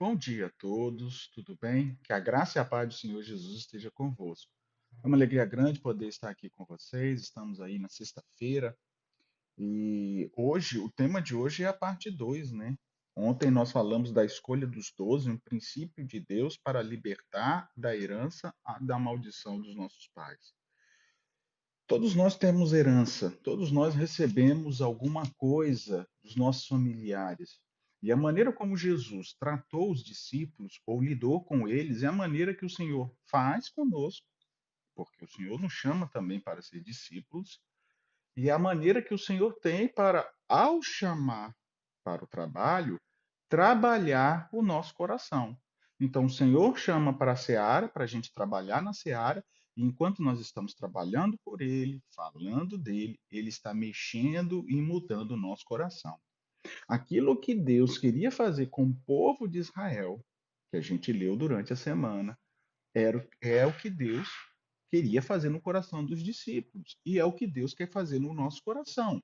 Bom dia a todos, tudo bem? Que a graça e a paz do Senhor Jesus esteja convosco. É uma alegria grande poder estar aqui com vocês. Estamos aí na sexta-feira e hoje, o tema de hoje é a parte 2, né? Ontem nós falamos da escolha dos 12, um princípio de Deus para libertar da herança da maldição dos nossos pais. Todos nós temos herança, todos nós recebemos alguma coisa dos nossos familiares. E a maneira como Jesus tratou os discípulos ou lidou com eles é a maneira que o Senhor faz conosco, porque o Senhor nos chama também para ser discípulos, e é a maneira que o Senhor tem para, ao chamar para o trabalho, trabalhar o nosso coração. Então, o Senhor chama para a seara, para a gente trabalhar na seara, e enquanto nós estamos trabalhando por Ele, falando dele, Ele está mexendo e mudando o nosso coração. Aquilo que Deus queria fazer com o povo de Israel, que a gente leu durante a semana, é o que Deus queria fazer no coração dos discípulos, e é o que Deus quer fazer no nosso coração.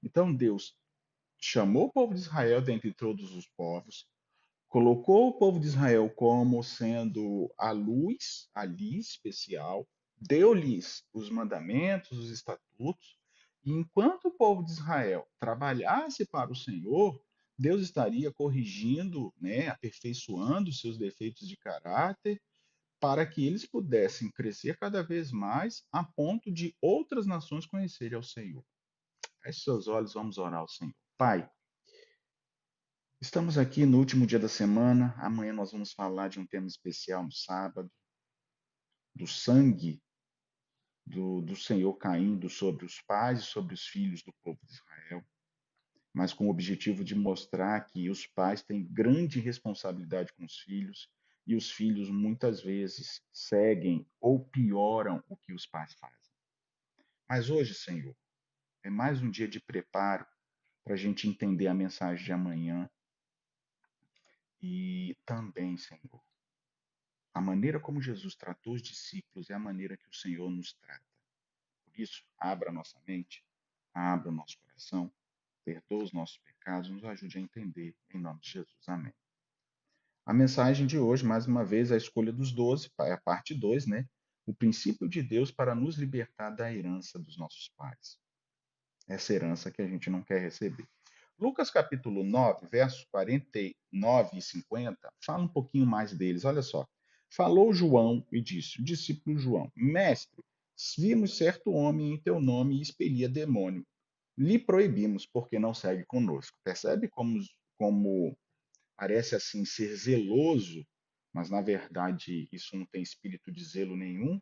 Então, Deus chamou o povo de Israel dentre todos os povos, colocou o povo de Israel como sendo a luz ali especial, deu-lhes os mandamentos, os estatutos, e enquanto o povo de Israel trabalhasse para o Senhor, Deus estaria corrigindo, né, aperfeiçoando os seus defeitos de caráter, para que eles pudessem crescer cada vez mais a ponto de outras nações conhecerem ao Senhor. Feche seus olhos, vamos orar ao Senhor. Pai, estamos aqui no último dia da semana. Amanhã nós vamos falar de um tema especial no sábado, do sangue do Senhor caindo sobre os pais e sobre os filhos do povo de Israel, mas com o objetivo de mostrar que os pais têm grande responsabilidade com os filhos e os filhos muitas vezes seguem ou pioram o que os pais fazem. Mas hoje, Senhor, é mais um dia de preparo para a gente entender a mensagem de amanhã e também, Senhor, a maneira como Jesus tratou os discípulos é a maneira que o Senhor nos trata. Por isso, abra nossa mente, abra o nosso coração, perdoa os nossos pecados, nos ajude a entender. Em nome de Jesus. Amém. A mensagem de hoje, mais uma vez, a escolha dos 12, é a parte 2, né? O princípio de Deus para nos libertar da herança dos nossos pais. Essa herança que a gente não quer receber. Lucas capítulo 9, versos 49 e 50, fala um pouquinho mais deles. Olha só. Falou João e disse, o discípulo João, Mestre, vimos certo homem em teu nome e expelia demônio. Lhe proibimos, porque não segue conosco. Percebe como parece assim ser zeloso, mas na verdade isso não tem espírito de zelo nenhum?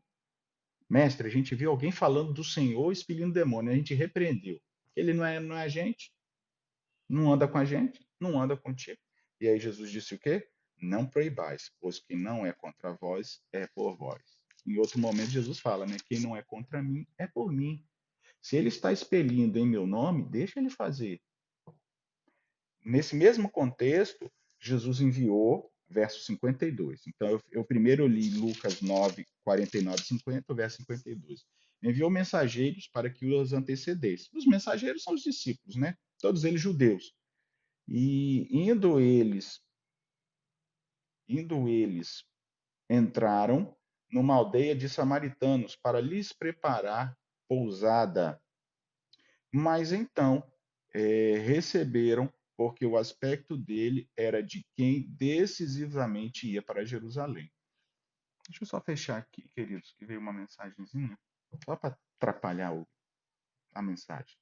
Mestre, a gente viu alguém falando do Senhor expelindo demônio, a gente repreendeu. Ele não é a gente, não anda com a gente, não anda contigo. E aí Jesus disse o quê? Não proibais, pois que não é contra vós, é por vós. Em outro momento, Jesus fala, né? Quem não é contra mim, é por mim. Se ele está expelindo em meu nome, deixa ele fazer. Nesse mesmo contexto, Jesus enviou, verso 52. Então, eu primeiro li Lucas 9, 49 e 50, o verso 52. Enviou mensageiros para que os antecedessem. Os mensageiros são os discípulos, né? Todos eles judeus. E indo eles, entraram numa aldeia de samaritanos para lhes preparar pousada. Mas então receberam, porque o aspecto dele era de quem decisivamente ia para Jerusalém. Deixa eu só fechar aqui, queridos, que veio uma mensagenzinha, só para atrapalhar a mensagem.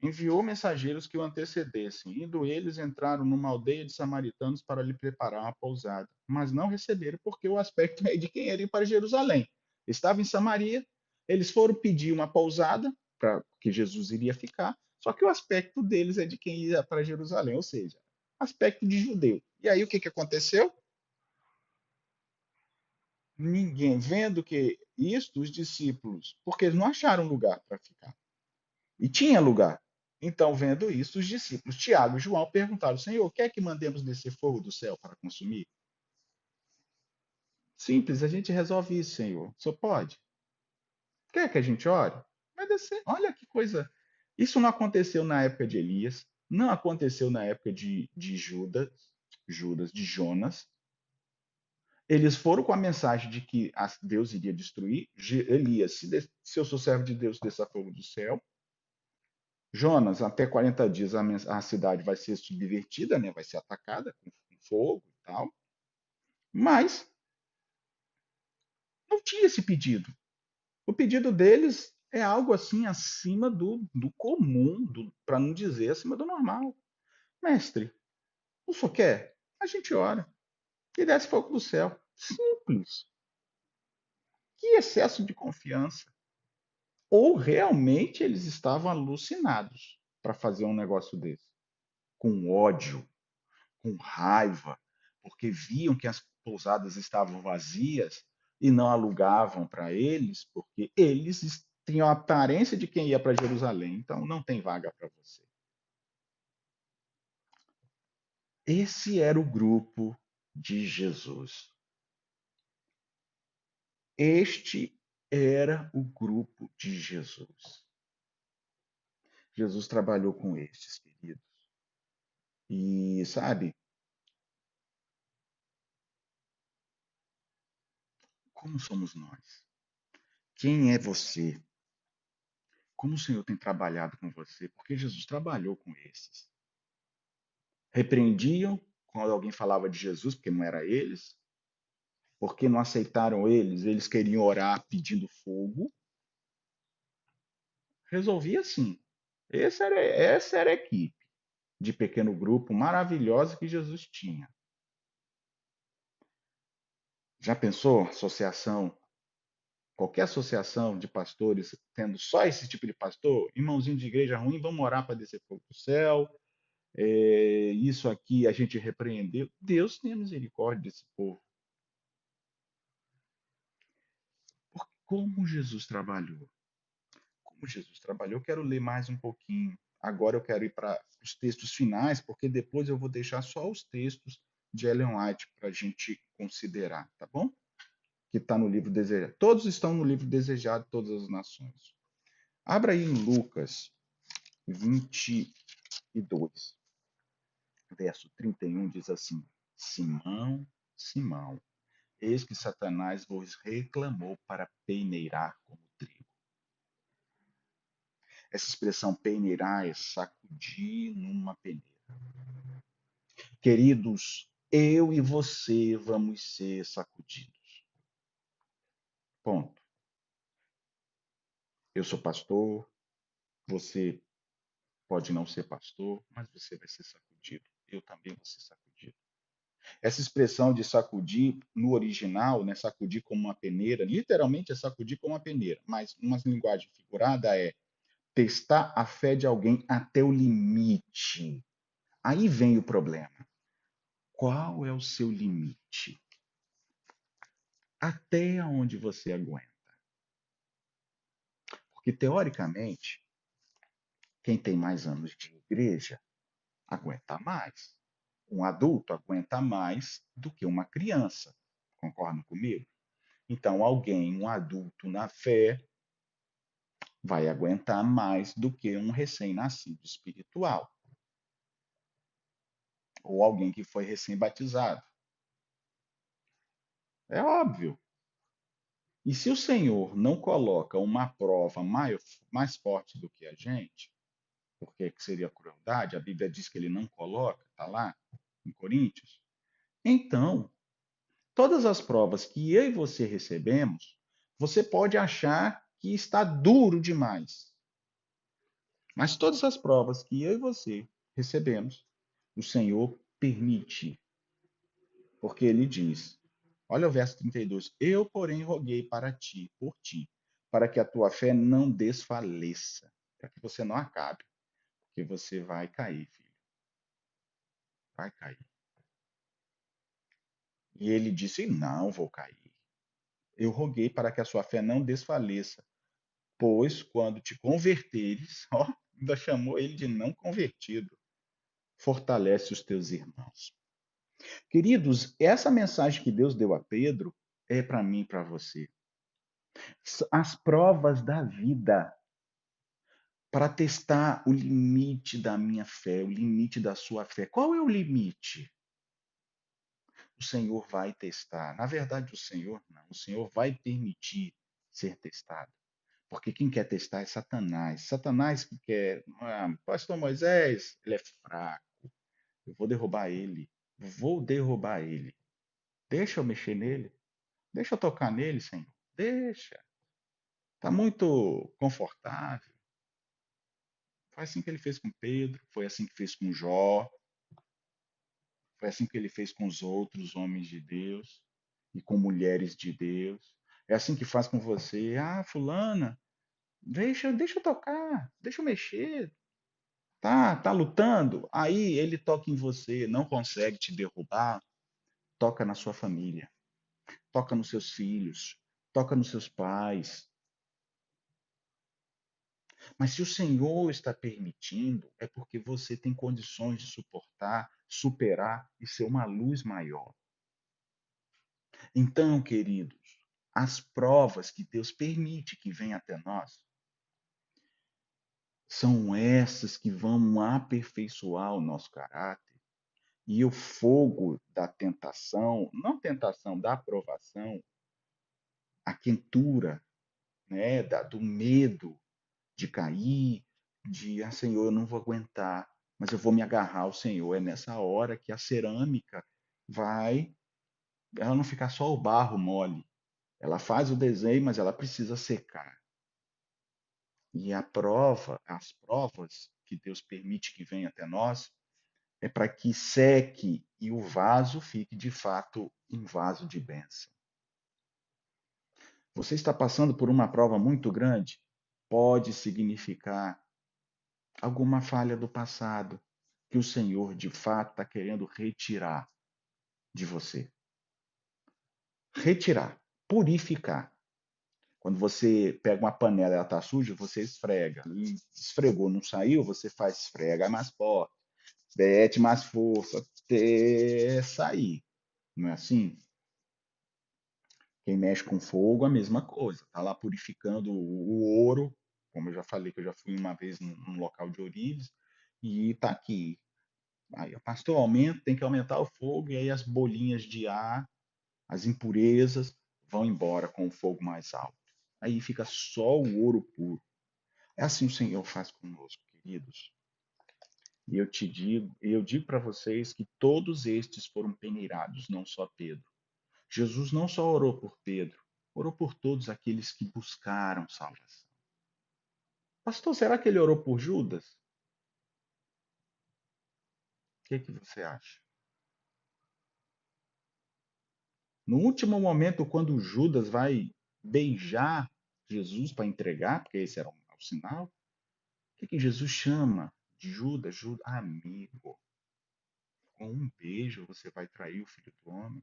Enviou mensageiros que o antecedessem. Indo eles, entraram numa aldeia de samaritanos para lhe preparar uma pousada. Mas não receberam, porque o aspecto é de quem era ir para Jerusalém. Estava em Samaria, eles foram pedir uma pousada, para que Jesus iria ficar, só que o aspecto deles é de quem ia para Jerusalém, ou seja, aspecto de judeu. E aí o que aconteceu? Ninguém, vendo que isto, os discípulos, porque eles não acharam lugar para ficar. E tinha lugar. Então, vendo isso, os discípulos, Tiago e João, perguntaram: Senhor, quer que mandemos descer fogo do céu para consumir? Simples, a gente resolve isso, Senhor. Só pode. Quer que a gente ore? Vai descer. Olha que coisa. Isso não aconteceu na época de Elias, não aconteceu na época de Judas, Judas de Jonas. Eles foram com a mensagem de que Deus iria destruir. Elias, se eu sou servo de Deus, desça fogo do céu. Jonas, até 40 dias a cidade vai ser subvertida, né? Vai ser atacada com fogo e tal. Mas não tinha esse pedido. O pedido deles é algo assim acima do comum, para não dizer acima do normal. Mestre, o senhor quer? A gente ora. E desce fogo do céu. Simples. Que excesso de confiança. Ou realmente eles estavam alucinados para fazer um negócio desse. Com ódio, com raiva, porque viam que as pousadas estavam vazias e não alugavam para eles, porque eles tinham a aparência de quem ia para Jerusalém. Então não tem vaga para você. Esse era o grupo de Jesus. Este era o grupo de Jesus. Jesus trabalhou com estes, queridos. E sabe, como somos nós? Quem é você? Como o Senhor tem trabalhado com você? Porque Jesus trabalhou com esses. Repreendiam quando alguém falava de Jesus, porque não era eles. Porque não aceitaram eles, eles queriam orar pedindo fogo. Resolvia assim. Essa era a equipe de pequeno grupo maravilhosa que Jesus tinha. Já pensou? Associação, qualquer associação de pastores tendo só esse tipo de pastor, irmãozinho de igreja ruim, vamos orar para descer fogo do céu. Isso aqui a gente repreendeu. Deus tenha misericórdia desse povo. Porque como Jesus trabalhou? Como Jesus trabalhou, eu quero ler mais um pouquinho. Agora eu quero ir para os textos finais, porque depois eu vou deixar só os textos de Ellen White para a gente considerar, tá bom? Que está no livro Desejado. Todos estão no livro Desejado de Todas as Nações. Abra aí em Lucas 22, verso 31, diz assim: Simão, Simão, eis que Satanás vos reclamou para peneirar como trigo. Essa expressão peneirar é sacudir numa peneira. Queridos, eu e você vamos ser sacudidos. Ponto. Eu sou pastor, você pode não ser pastor, mas você vai ser sacudido. Eu também vou ser sacudido. Essa expressão de sacudir, no original, né, sacudir como uma peneira, literalmente é sacudir como uma peneira, mas uma linguagem figurada é testar a fé de alguém até o limite. Aí vem o problema. Qual é o seu limite? Até onde você aguenta? Porque, teoricamente, quem tem mais anos de igreja aguenta mais. Um adulto aguenta mais do que uma criança. Concordam comigo? Então, alguém, um adulto na fé, vai aguentar mais do que um recém-nascido espiritual. Ou alguém que foi recém-batizado. É óbvio. E se o Senhor não coloca uma prova mais forte do que a gente, porque seria crueldade, a Bíblia diz que ele não coloca, está lá em Coríntios, então, todas as provas que eu e você recebemos, você pode achar que está duro demais. Mas todas as provas que eu e você recebemos, o Senhor permite. Porque ele diz, olha o verso 32, eu, porém, roguei para ti, por ti, para que a tua fé não desfaleça, para que você não acabe, porque você vai cair, filho, vai cair. E ele disse, não vou cair. Eu roguei para que a sua fé não desfaleça, pois quando te converteres, ó, ainda chamou ele de não convertido, fortalece os teus irmãos. Queridos, essa mensagem que Deus deu a Pedro é para mim e para você. As provas da vida para testar o limite da minha fé, o limite da sua fé. Qual é o limite? o Senhor vai testar. Na verdade, o Senhor não. O Senhor vai permitir ser testado. Porque quem quer testar é Satanás. Satanás que quer, Pastor Moisés, ele é fraco. Eu vou derrubar ele. Vou derrubar ele. Deixa eu mexer nele. Deixa eu tocar nele, Senhor. Deixa. Está muito confortável. Foi assim que ele fez com Pedro, foi assim que fez com Jó, foi assim que ele fez com os outros homens de Deus e com mulheres de Deus. É assim que faz com você. Ah, fulana, deixa eu tocar, deixa eu mexer. Tá lutando? Aí ele toca em você, não consegue te derrubar, toca na sua família, toca nos seus filhos, toca nos seus pais. Mas se o Senhor está permitindo, é porque você tem condições de suportar, superar e ser uma luz maior. Então, queridos, as provas que Deus permite que venham até nós são essas que vão aperfeiçoar o nosso caráter. E o fogo da tentação, não tentação, da aprovação, a quentura, né, do medo de cair, Senhor, eu não vou aguentar, mas eu vou me agarrar ao Senhor. É nessa hora que a cerâmica vai, ela não ficar só o barro mole. Ela faz o desenho, mas ela precisa secar. E as provas que Deus permite que venham até nós, é para que seque e o vaso fique de fato um vaso de bênção. Você está passando por uma prova muito grande? Pode significar alguma falha do passado que o Senhor de fato está querendo retirar de você. Retirar, purificar. Quando você pega uma panela e ela está suja, você esfrega. E esfregou, não saiu, você faz esfrega mais forte, mete mais força até sair. Não é assim? Quem mexe com fogo, a mesma coisa. Está lá purificando o ouro, como eu já falei, que eu já fui uma vez num local de ourives, e está aqui. Aí, pastor, aumenta, tem que aumentar o fogo, e aí as bolinhas de ar, as impurezas, vão embora com o fogo mais alto. Aí fica só o ouro puro. É assim o Senhor faz conosco, queridos. E eu digo para vocês que todos estes foram peneirados, não só Pedro. Jesus não só orou por Pedro, orou por todos aqueles que buscaram salvação. Pastor, será que ele orou por Judas? O que você acha? No último momento, quando Judas vai beijar Jesus para entregar, porque esse era o sinal, o que Jesus chama de Judas? Judas, amigo. Com um beijo você vai trair o filho do homem?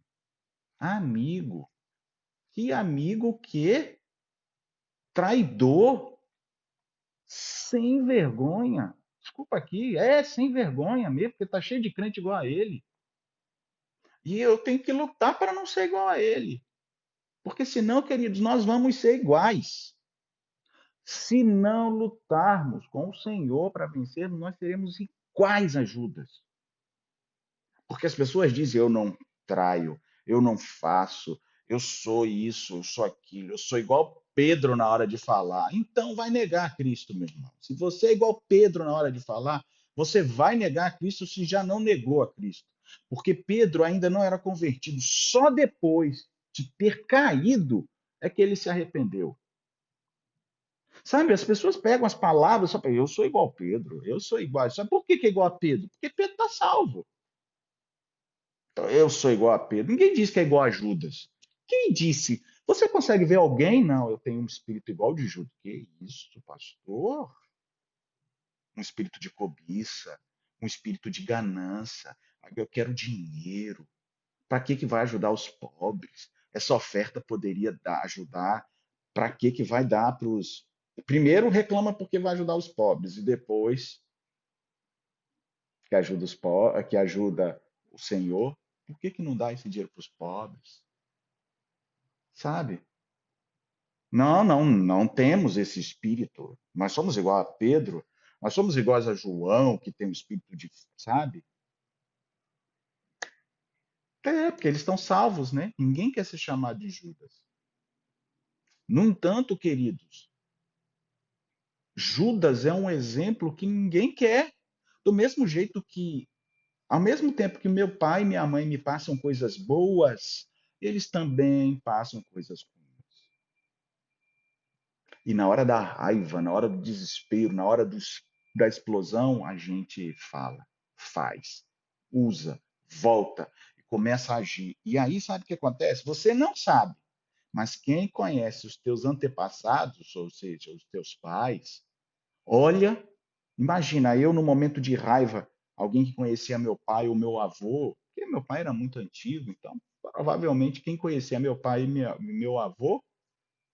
Amigo. Que amigo que traidor, sem vergonha. Desculpa aqui, é sem vergonha mesmo, porque tá cheio de crente igual a ele. E eu tenho que lutar para não ser igual a ele. Porque senão, queridos, nós vamos ser iguais. Se não lutarmos com o Senhor para vencer, nós seremos iguais a Judas. Porque as pessoas dizem: eu não traio, eu não faço, eu sou isso, eu sou aquilo, eu sou igual Pedro na hora de falar. Então vai negar Cristo, meu irmão. Se você é igual Pedro na hora de falar, você vai negar Cristo se já não negou a Cristo. Porque Pedro ainda não era convertido, só depois de ter caído é que ele se arrependeu. Sabe, as pessoas pegam as palavras só para eu sou igual a Pedro, eu sou igual. Sabe por que é igual a Pedro? Porque Pedro está salvo. Então, eu sou igual a Pedro. Ninguém disse que é igual a Judas. Quem disse? Você consegue ver alguém? Não, eu tenho um espírito igual de Judas. Que isso, pastor? Um espírito de cobiça, um espírito de ganância. Eu quero dinheiro. Para que vai ajudar os pobres? Essa oferta poderia ajudar. Para que vai dar para os. Primeiro reclama porque vai ajudar os pobres e depois que ajuda os que ajuda o Senhor. Por que não dá esse dinheiro para os pobres? Sabe? Não, não, não temos esse espírito. Nós somos igual a Pedro, nós somos iguais a João, que tem o espírito de, sabe? É, porque eles estão salvos, né? Ninguém quer ser chamado de Judas. No entanto, queridos, Judas é um exemplo que ninguém quer. Do mesmo jeito que, ao mesmo tempo que meu pai e minha mãe me passam coisas boas, eles também passam coisas ruins. E na hora da raiva, na hora do desespero, na hora da explosão, a gente fala, faz, usa, volta e começa a agir. E aí, sabe o que acontece? Você não sabe, mas quem conhece os teus antepassados, ou seja, os teus pais, olha, imagina eu no momento de raiva, alguém que conhecia meu pai ou meu avô, porque meu pai era muito antigo, então provavelmente quem conhecia meu pai e meu avô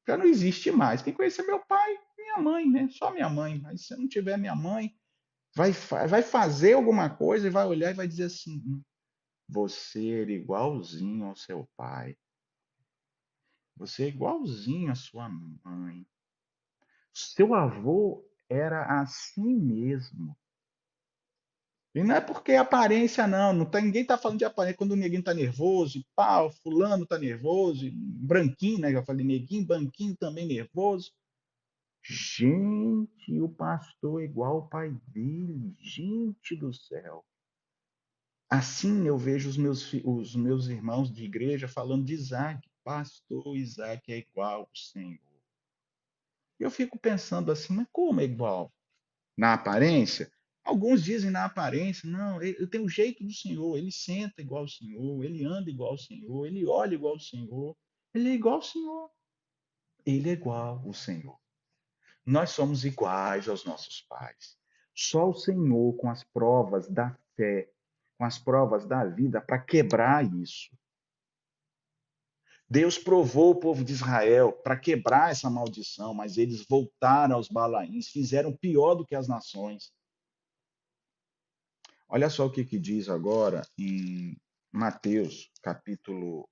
já não existe mais. Quem conhecia meu pai, minha mãe, né? Só minha mãe. Mas se não tiver minha mãe, vai fazer alguma coisa e vai olhar e vai dizer assim: você era igualzinho ao seu pai, você é igualzinho à sua mãe. Seu avô era assim mesmo. E não é porque é aparência, não. Não tá, ninguém está falando de aparência quando o neguinho está nervoso, e pau, fulano está nervoso, e branquinho, né? Já falei neguinho, branquinho também nervoso. Gente, o pastor é igual ao pai dele. Gente do céu. Assim eu vejo os meus irmãos de igreja falando de Isaac. Pastor Isaac é igual ao Senhor. Eu fico pensando assim, mas como é igual? Na aparência? Alguns dizem na aparência, não, ele tem o jeito do Senhor, ele senta igual ao Senhor, ele anda igual ao Senhor, ele olha igual ao Senhor, ele é igual ao Senhor, ele é igual ao Senhor. Nós somos iguais aos nossos pais. Só o Senhor, com as provas da fé, com as provas da vida, para quebrar isso. Deus provou o povo de Israel para quebrar essa maldição, mas eles voltaram aos Balaíns, fizeram pior do que as nações. Olha só o que diz agora em Mateus, capítulo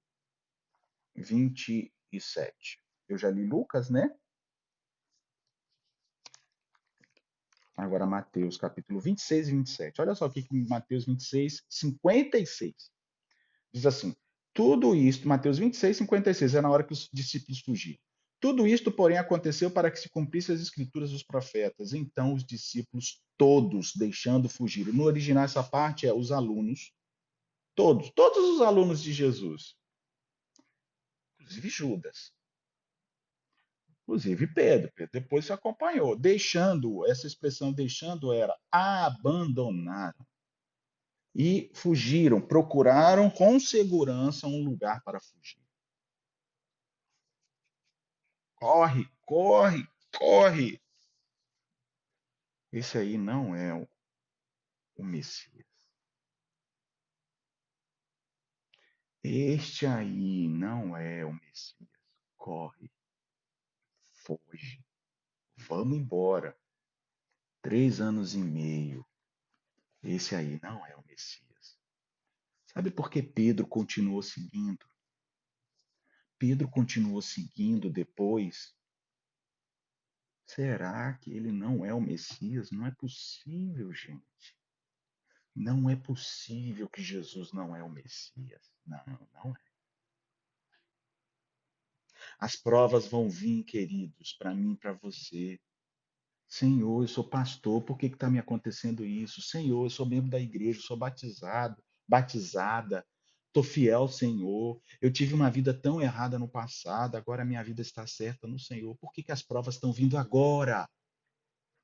27. Eu já li Lucas, né? Agora Mateus, capítulo 26 e 27. Olha só o que Mateus 26, 56 diz assim: tudo isto, Mateus 26, 56, é na hora que os discípulos fugiram. Tudo isto, porém, aconteceu para que se cumprissem as escrituras dos profetas. Então, os discípulos todos deixando fugir. No original, essa parte é os alunos, todos os alunos de Jesus, inclusive Judas, inclusive Pedro. Pedro depois se acompanhou. Deixando, essa expressão deixando era abandonaram e fugiram, procuraram com segurança um lugar para fugir. Corre, corre, corre. Esse aí não é o Messias. Este aí não é o Messias. Corre, foge, vamos embora. 3 anos e meio. Esse aí não é o Messias. Sabe por que Pedro continuou seguindo? Pedro continuou seguindo depois. Será que ele não é o Messias? Não é possível, gente. Não é possível que Jesus não é o Messias. Não, não é. As provas vão vir, queridos, para mim, para você. Senhor, eu sou pastor, por que está me acontecendo isso? Senhor, eu sou membro da igreja, sou batizado, batizada, estou fiel ao Senhor. Eu tive uma vida tão errada no passado, agora a minha vida está certa no Senhor. Por que as provas estão vindo agora?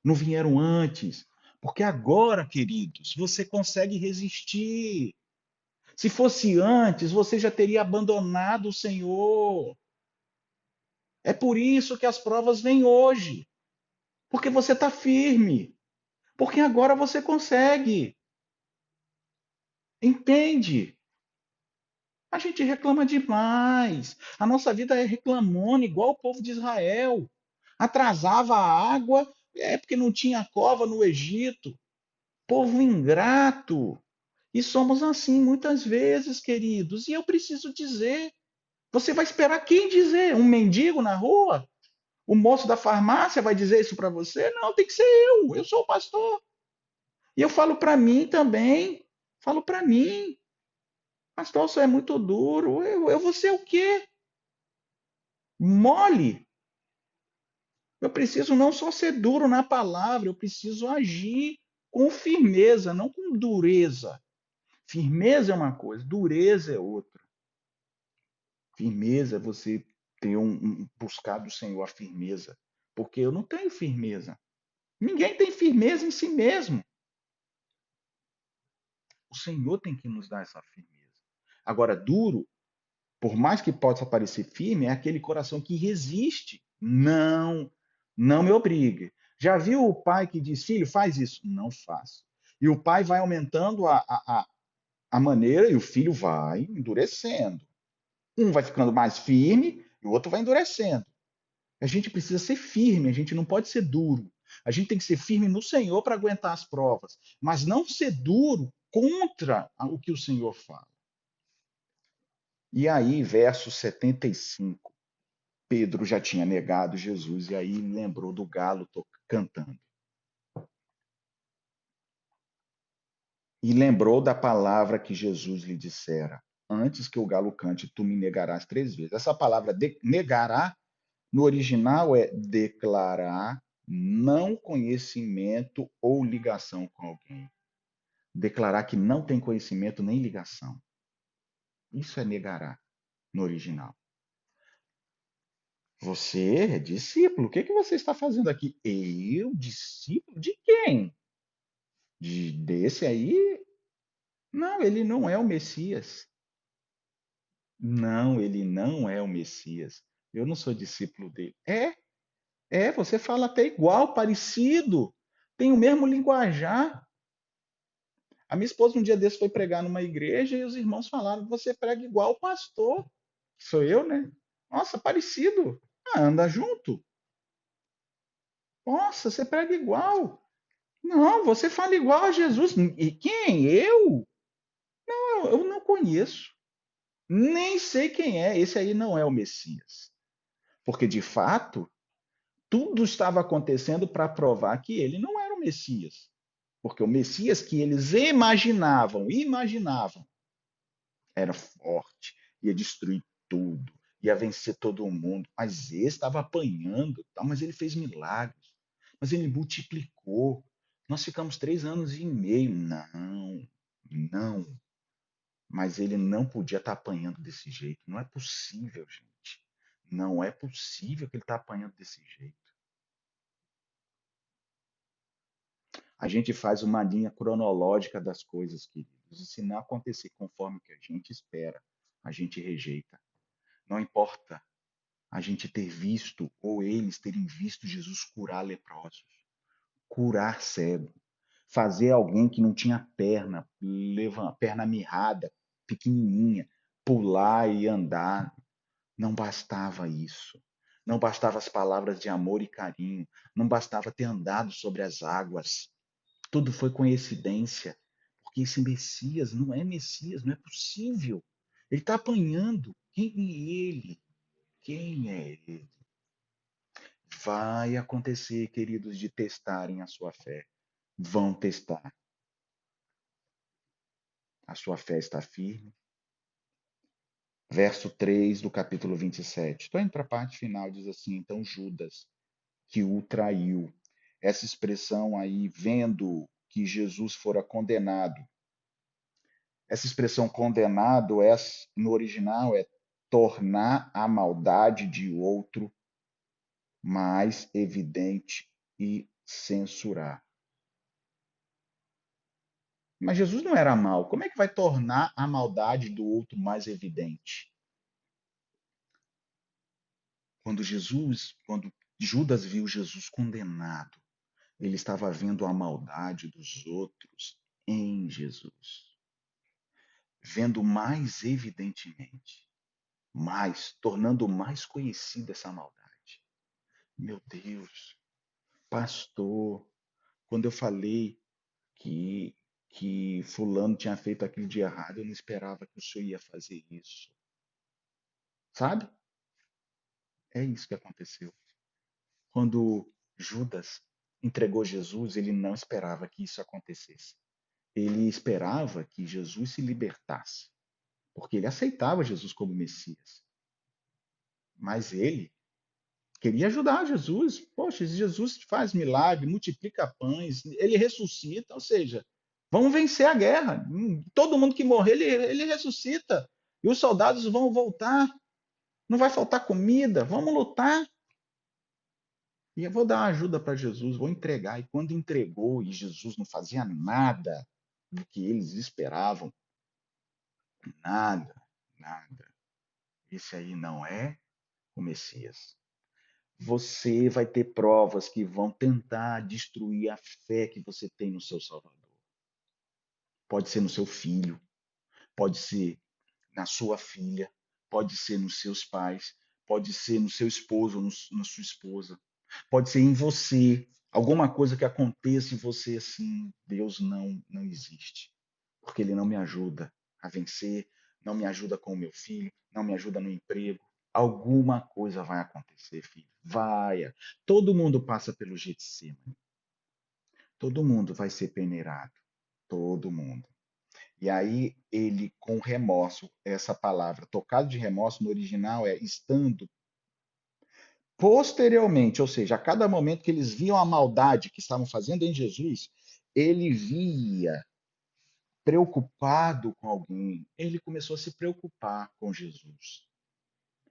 Não vieram antes? Porque agora, queridos, você consegue resistir. Se fosse antes, você já teria abandonado o Senhor. É por isso que as provas vêm hoje. Porque você está firme. Porque agora você consegue. Entende? A gente reclama demais. A nossa vida é reclamona, igual o povo de Israel. Atrasava a água, porque não tinha cova no Egito. Povo ingrato. E somos assim muitas vezes, queridos. E eu preciso dizer: você vai esperar quem dizer? Um mendigo na rua? O moço da farmácia vai dizer isso para você? Não, tem que ser eu. Eu sou o pastor. E eu falo para mim também. Falo para mim. Pastor, você é muito duro. Eu vou ser o quê? Mole. Eu preciso não só ser duro na palavra, eu preciso agir com firmeza, não com dureza. Firmeza é uma coisa, dureza é outra. Firmeza é você ter buscar do Senhor a firmeza. Porque eu não tenho firmeza. Ninguém tem firmeza em si mesmo. O Senhor tem que nos dar essa firmeza. Agora, duro, por mais que possa parecer firme, é aquele coração que resiste. Não, não me obrigue. Já viu o pai que diz, filho, faz isso? Não faço. E o pai vai aumentando a maneira e o filho vai endurecendo. Um vai ficando mais firme e o outro vai endurecendo. A gente precisa ser firme, a gente não pode ser duro. A gente tem que ser firme no Senhor para aguentar as provas, mas não ser duro contra o que o Senhor fala. E aí, verso 75, Pedro já tinha negado Jesus e aí lembrou do galo cantando. E lembrou da palavra que Jesus lhe dissera: antes que o galo cante, tu me negarás 3 vezes. Essa palavra negará, no original, é declarar não conhecimento ou ligação com alguém. Declarar que não tem conhecimento nem ligação. Isso é negará, no original. Você é discípulo. O que que você está fazendo aqui? Eu, discípulo de quem? Desse aí? Não, ele não é o Messias. Não, ele não é o Messias. Eu não sou discípulo dele. Você fala até igual, parecido. Tem o mesmo linguajar. A minha esposa um dia desse foi pregar numa igreja e os irmãos falaram: você prega igual o pastor. Sou eu, né? Nossa, parecido. Ah, anda junto. Nossa, você prega igual. Não, você fala igual a Jesus. E quem? Eu? Não, eu não conheço. Nem sei quem é. Esse aí não é o Messias. Porque, de fato, tudo estava acontecendo para provar que ele não era o Messias. Porque o Messias que eles imaginavam, era forte, ia destruir tudo, ia vencer todo mundo. Mas ele estava apanhando, mas ele fez milagres, mas ele multiplicou. Nós ficamos 3 anos e meio. Não, não. Mas ele não podia estar apanhando desse jeito. Não é possível, gente. Não é possível que ele está apanhando desse jeito. A gente faz uma linha cronológica das coisas, queridos. E se não acontecer conforme o que a gente espera, a gente rejeita. Não importa a gente ter visto ou eles terem visto Jesus curar leprosos, curar cego, fazer alguém que não tinha perna, levar perna mirrada, pequenininha, pular e andar. Não bastava isso. Não bastava as palavras de amor e carinho. Não bastava ter andado sobre as águas. Tudo foi coincidência. Porque esse Messias não é Messias, não é possível. Ele está apanhando. Quem é ele? Quem é ele? Vai acontecer, queridos, de testarem a sua fé. Vão testar. A sua fé está firme. Verso 3 do capítulo 27. Estou indo para a parte final, diz assim: então Judas, que o traiu. Essa expressão aí, vendo que Jesus fora condenado. Essa expressão condenado no original é tornar a maldade de outro mais evidente e censurar. Mas Jesus não era mau. Como é que vai tornar a maldade do outro mais evidente? Quando Judas viu Jesus condenado, ele estava vendo a maldade dos outros em Jesus, vendo mais evidentemente, tornando mais conhecida essa maldade. Meu Deus, pastor, quando eu falei que fulano tinha feito aquilo de errado, eu não esperava que o senhor ia fazer isso. Sabe? É isso que aconteceu. Quando Judas entregou Jesus, ele não esperava que isso acontecesse. Ele esperava que Jesus se libertasse, porque ele aceitava Jesus como Messias. Mas ele queria ajudar Jesus. Poxa, Jesus faz milagre, multiplica pães, ele ressuscita, ou seja, vamos vencer a guerra. Todo mundo que morrer, ele ressuscita. E os soldados vão voltar. Não vai faltar comida, vamos lutar. E eu vou dar uma ajuda para Jesus, vou entregar. E quando entregou e Jesus não fazia nada do que eles esperavam, nada, nada. Esse aí não é o Messias. Você vai ter provas que vão tentar destruir a fé que você tem no seu Salvador. Pode ser no seu filho, pode ser na sua filha, pode ser nos seus pais, pode ser no seu esposo ou na sua esposa, pode ser em você. Alguma coisa que aconteça em você assim, Deus não existe, porque Ele não me ajuda a vencer, não me ajuda com o meu filho, não me ajuda no emprego. Alguma coisa vai acontecer, filho. Vai. Todo mundo passa pelo Getsemane. Todo mundo vai ser peneirado. Todo mundo. E aí ele, com remorso, essa palavra, tocado de remorso no original é estando posteriormente, ou seja, a cada momento que eles viam a maldade que estavam fazendo em Jesus, ele via preocupado com alguém, ele começou a se preocupar com Jesus.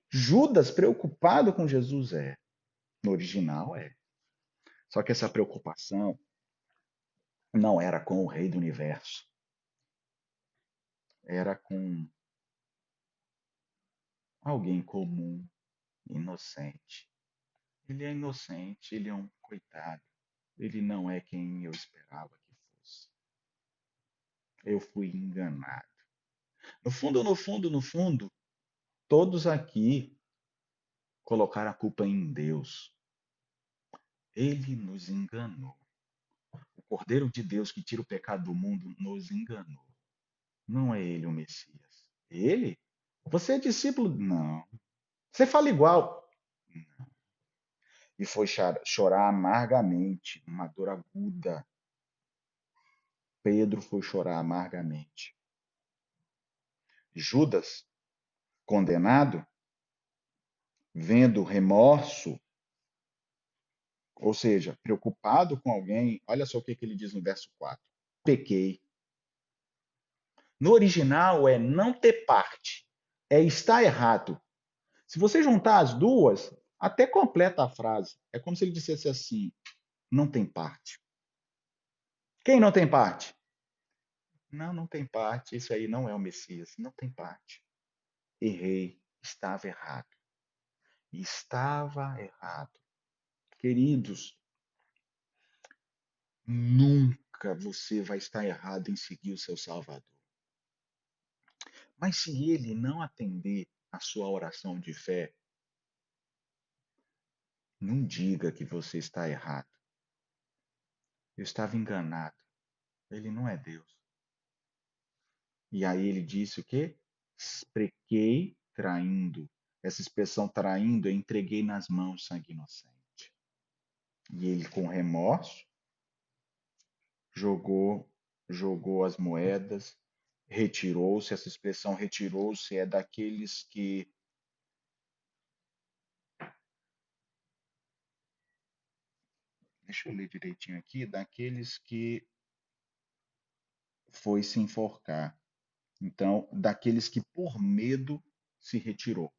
Judas preocupado com Jesus no original é. Só que essa preocupação não era com o rei do universo, era com alguém comum, inocente. Ele é inocente, ele é um coitado. Ele não é quem eu esperava que fosse. Eu fui enganado. No fundo, no fundo, no fundo, todos aqui colocaram a culpa em Deus. Ele nos enganou. O Cordeiro de Deus que tira o pecado do mundo nos enganou. Não é ele o Messias. Ele? Você é discípulo? Não. Você fala igual. E foi chorar amargamente, uma dor aguda. Pedro foi chorar amargamente. Judas, condenado, vendo remorso, ou seja, preocupado com alguém, olha só o que ele diz no verso 4. Pequei. No original é não ter parte, é estar errado. Se você juntar as duas, até completa a frase. É como se ele dissesse assim: não tem parte. Quem não tem parte? Não, não tem parte. Isso aí não é o Messias. Não tem parte. Errei. Estava errado. Estava errado. Queridos, nunca você vai estar errado em seguir o seu Salvador. Mas se ele não atender a sua oração de fé, não diga que você está errado. Eu estava enganado. Ele não é Deus. E aí ele disse o quê? Esprequei traindo. Essa expressão traindo, eu entreguei nas mãos sangue inocente. E ele, com remorso, jogou, jogou as moedas, retirou-se. Essa expressão retirou-se é daqueles que, deixa eu ler direitinho aqui, daqueles que foi se enforcar. Então, daqueles que por medo se retirou.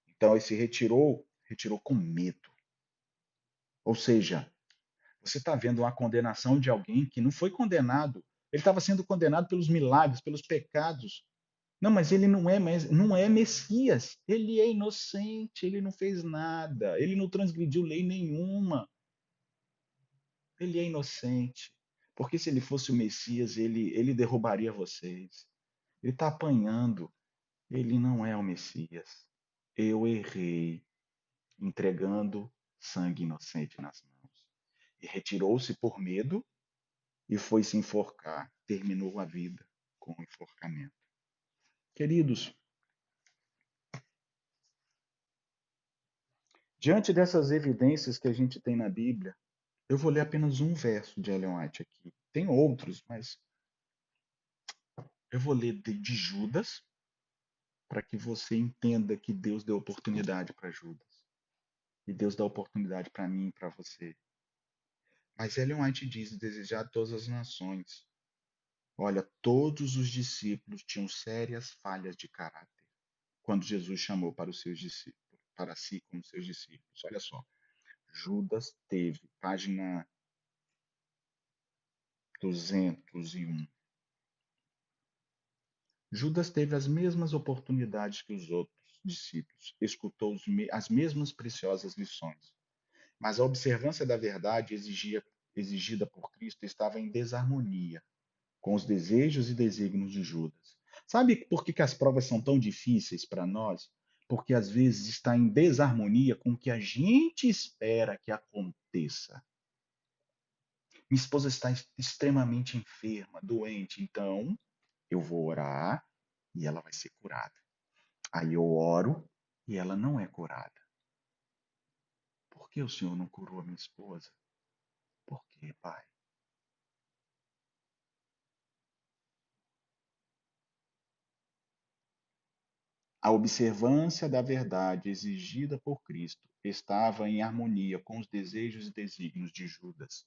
Então, esse retirou, retirou com medo. Ou seja, você está vendo uma condenação de alguém que não foi condenado. Ele estava sendo condenado pelos milagres, pelos pecados. Não, mas ele não é Messias. Ele é inocente, ele não fez nada, ele não transgrediu lei nenhuma. Ele é inocente. Porque se ele fosse o Messias, ele derrubaria vocês. Ele está apanhando. Ele não é o Messias. Eu errei, entregando sangue inocente nas mãos. E retirou-se por medo e foi se enforcar. Terminou a vida com o enforcamento. Queridos, diante dessas evidências que a gente tem na Bíblia, eu vou ler apenas um verso de Ellen White aqui. Tem outros, mas eu vou ler de Judas, para que você entenda que Deus deu oportunidade para Judas. E Deus dá oportunidade para mim e para você. Mas Ellen White diz: desejar todas as nações. Olha, todos os discípulos tinham sérias falhas de caráter quando Jesus chamou para os seus discípulos, para si como seus discípulos. Olha só, Judas teve, página 201. Judas teve as mesmas oportunidades que os outros discípulos, escutou as mesmas preciosas lições, mas a observância da verdade exigida por Cristo estava em desarmonia com os desejos e desígnios de Judas. Sabe por que as provas são tão difíceis para nós? Porque às vezes está em desarmonia com o que a gente espera que aconteça. Minha esposa está extremamente enferma, doente, então eu vou orar e ela vai ser curada. Aí eu oro e ela não é curada. Por que o Senhor não curou a minha esposa? Por quê, Pai? A observância da verdade exigida por Cristo estava em harmonia com os desejos e desígnios de Judas.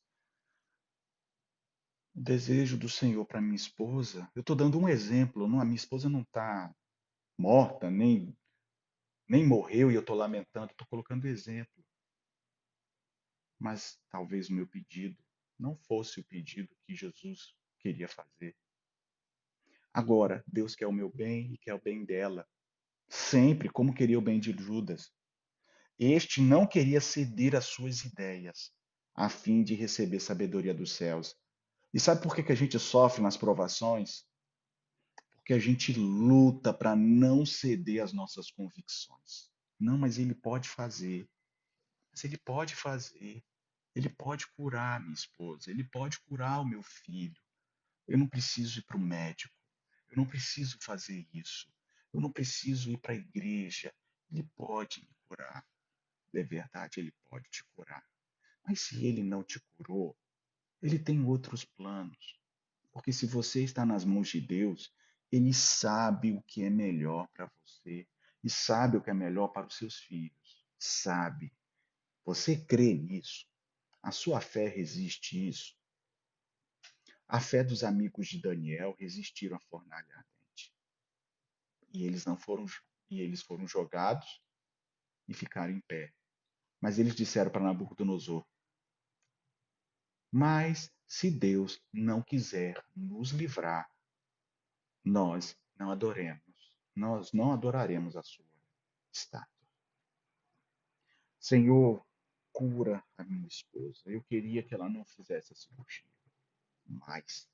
O desejo do Senhor para minha esposa, eu estou dando um exemplo, não, a minha esposa não está morta, nem morreu e eu estou lamentando, estou colocando exemplo. Mas talvez o meu pedido não fosse o pedido que Jesus queria fazer. Agora, Deus quer o meu bem e quer o bem dela. Sempre como queria o bem de Judas. Este não queria ceder às suas ideias, a fim de receber sabedoria dos céus. E sabe por que que a gente sofre nas provações? Porque a gente luta para não ceder às nossas convicções. Não, mas ele pode fazer. Mas ele pode fazer. Ele pode curar minha esposa. Ele pode curar o meu filho. Eu não preciso ir para o médico. Eu não preciso fazer isso. Eu não preciso ir para a igreja. Ele pode me curar. É verdade, ele pode te curar. Mas se ele não te curou, ele tem outros planos. Porque se você está nas mãos de Deus, ele sabe o que é melhor para você e sabe o que é melhor para os seus filhos. Sabe. Você crê nisso? A sua fé resiste isso? A fé dos amigos de Daniel resistiram à fornalha ardente. E eles não foram e eles foram jogados e ficaram em pé. Mas eles disseram para Nabucodonosor: mas se Deus não quiser nos livrar, nós não adoremos, nós não adoraremos a sua estátua. Senhor, cura a minha esposa. Eu queria que ela não fizesse a cirurgia, mas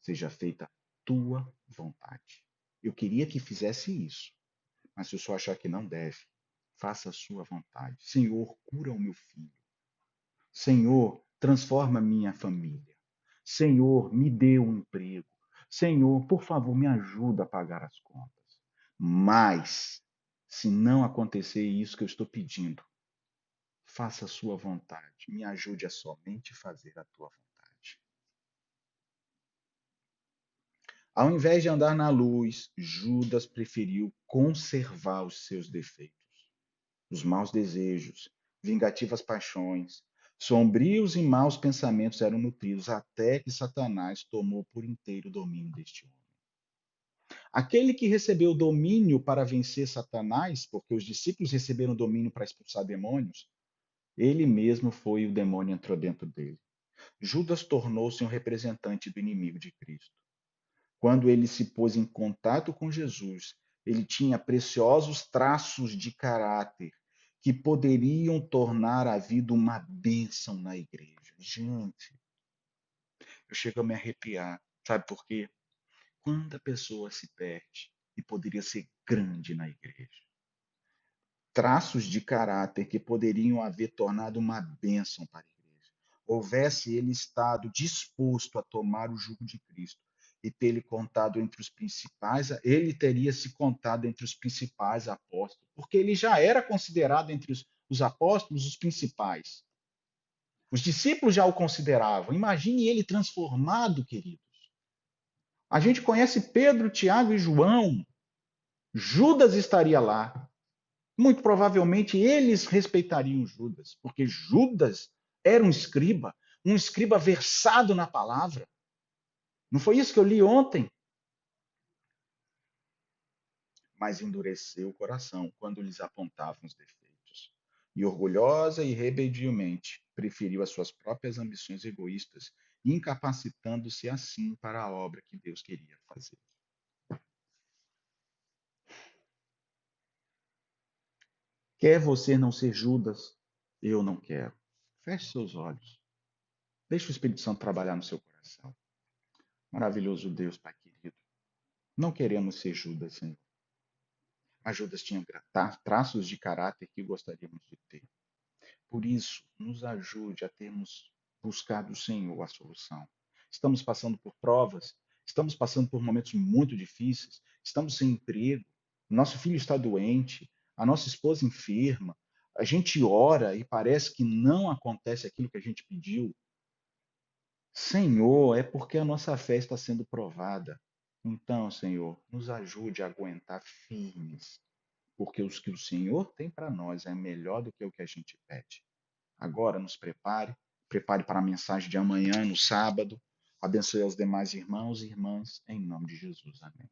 seja feita a tua vontade. Eu queria que fizesse isso, mas se o senhor achar que não deve, faça a sua vontade. Senhor, cura o meu filho. Senhor, transforma minha família. Senhor, me dê um emprego. Senhor, por favor, me ajuda a pagar as contas. Mas, se não acontecer isso que eu estou pedindo, faça a sua vontade. Me ajude a somente fazer a tua vontade. Ao invés de andar na luz, Judas preferiu conservar os seus defeitos, os maus desejos, vingativas paixões, sombrios e maus pensamentos eram nutridos até que Satanás tomou por inteiro o domínio deste homem. Aquele que recebeu o domínio para vencer Satanás, porque os discípulos receberam domínio para expulsar demônios, ele mesmo foi e o demônio entrou dentro dele. Judas tornou-se um representante do inimigo de Cristo. Quando ele se pôs em contato com Jesus, ele tinha preciosos traços de caráter que poderiam tornar a vida uma bênção na igreja. Gente, eu chego a me arrepiar. Sabe por quê? Quando a pessoa se perde e poderia ser grande na igreja. Traços de caráter que poderiam haver tornado uma bênção para a igreja. Houvesse ele estado disposto a tomar o jugo de Cristo e ter ele contado entre os principais, ele teria se contado entre os principais apóstolos, porque ele já era considerado entre os apóstolos os principais. Os discípulos já o consideravam. Imagine ele transformado, queridos. A gente conhece Pedro, Tiago e João. Judas estaria lá. Muito provavelmente eles respeitariam Judas, porque Judas era um escriba versado na palavra. Não foi isso que eu li ontem? Mas endureceu o coração quando lhes apontavam os defeitos. E orgulhosa e rebeldiamente preferiu as suas próprias ambições egoístas, incapacitando-se assim para a obra que Deus queria fazer. Quer você não ser Judas? Eu não quero. Feche seus olhos. Deixe o Espírito Santo trabalhar no seu coração. Maravilhoso Deus, Pai querido. Não queremos ser Judas, Senhor. Mas Judas tinha traços de caráter que gostaríamos de ter. Por isso, nos ajude a termos buscado o Senhor a solução. Estamos passando por provas, estamos passando por momentos muito difíceis, estamos sem emprego, nosso filho está doente, a nossa esposa enferma, a gente ora e parece que não acontece aquilo que a gente pediu. Senhor, é porque a nossa fé está sendo provada. Então, Senhor, nos ajude a aguentar firmes, porque os que o Senhor tem para nós é melhor do que o que a gente pede. Agora nos prepare para a mensagem de amanhã, no sábado. Abençoe aos demais irmãos e irmãs, em nome de Jesus. Amém.